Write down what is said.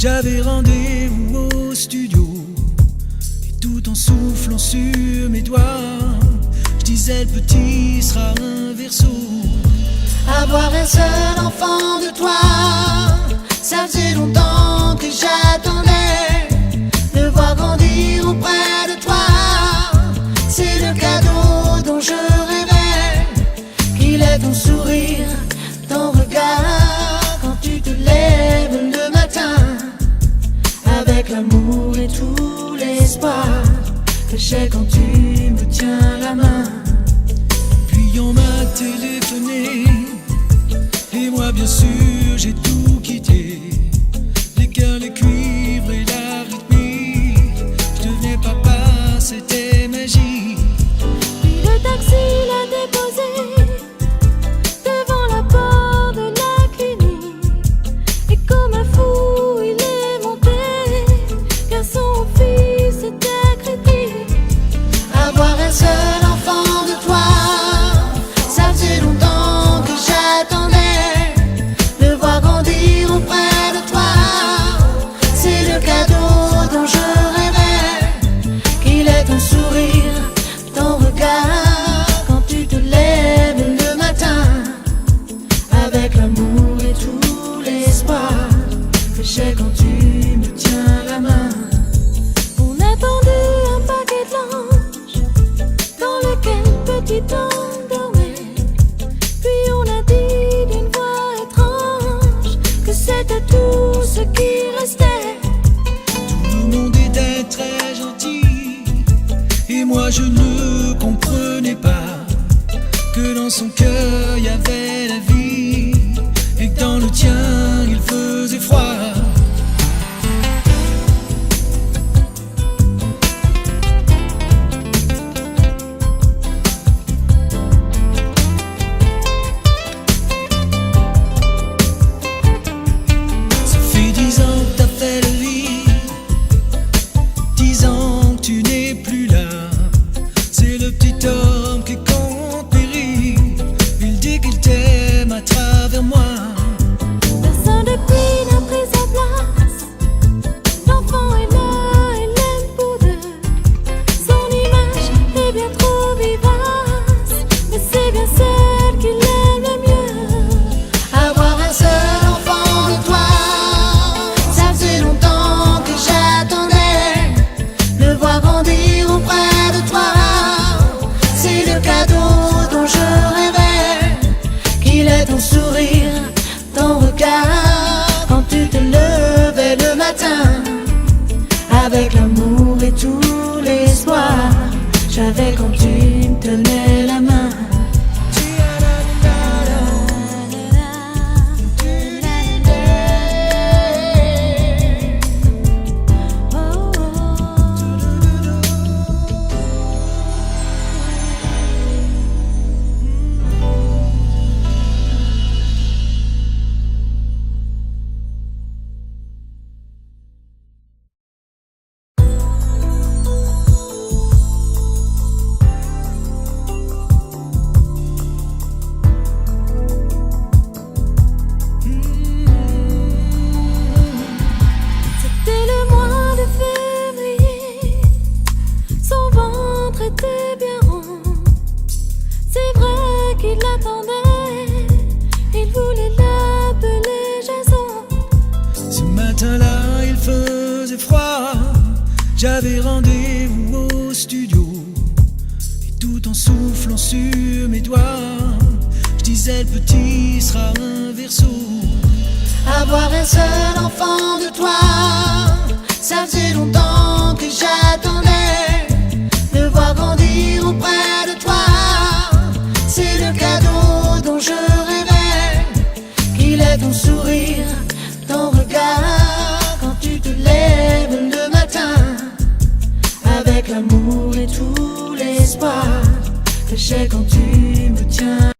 J'avais rendez-vous au studio, et tout en soufflant sur mes doigts, je disais le petit sera un verso. Avoir un seul enfant de toi, ça faisait longtemps que j'attendais. Le voir grandir auprès de toi, c'est le cadeau dont je rêvais. Qu'il est ton sourire, ton regard, quand tu te lèves le matin, avec l'amour et tout l'espoir que j'ai quand tu me tiens la main. Puis on m'a téléphoné, et moi bien sûr j'ai tout quitté. Les cœurs, les cuivres et la rythmique, je devenais papa, c'était magique. Puis le taxi l'a déposé devant la porte de la clinique, et comme un fou il est monté, car son fils était critique. Avoir un seul enfant de toi, ça faisait longtemps que j'attendais. Le voir grandir auprès de toi, c'est le cadeau dont je rêvais. Qu'il est ton sourire, ton regard, quand tu te lèves le matin, avec l'amour et tout l'espoir que j'ai quand tu me tiens la main. On a tendu un paquet de linge dans lequel petit homme dormait. Puis on a dit d'une voix étrange que c'était tout ce qui restait. Tout le monde était très gentil, et moi je ne comprenais pas que dans son cœur il y avait la vie, et que dans le tien il faisait froid. Ça fait 10 ans que t'as fait le lit, 10 ans que tu n'es plus là. C'est le petit homme qui compte périr, il dit qu'il t'aime à travers moi. Personne depuis n'a pris sa place. L'enfant est là, il l'aime pour deux. Son image est bien trop vivace, mais c'est bien celle qu'il aime le mieux. Avoir un seul enfant de toi, ça faisait longtemps que j'attendais. Le voir grandir auprès de toi, c'est le cadeau dont je rêvais. Qu'il est ton sourire, ton regard, quand tu te levais le matin, avec l'amour et tout l'espoir, j'avais quand tu me tenais la main. C'était le mois de février, son ventre était bien rond. C'est vrai qu'il l'attendait, il voulait l'appeler Jason. Ce matin-là il faisait froid, j'avais rendez-vous au studio, et tout en soufflant sur mes doigts, je disais le petit sera un verso. Avoir un seul enfant de toi, ça faisait longtemps que j'attendais. Le voir grandir auprès de toi, c'est le cadeau dont je rêvais. Qu'il est ton sourire, ton regard, quand tu te lèves le matin, avec l'amour et tout l'espoir que j'ai quand tu me tiens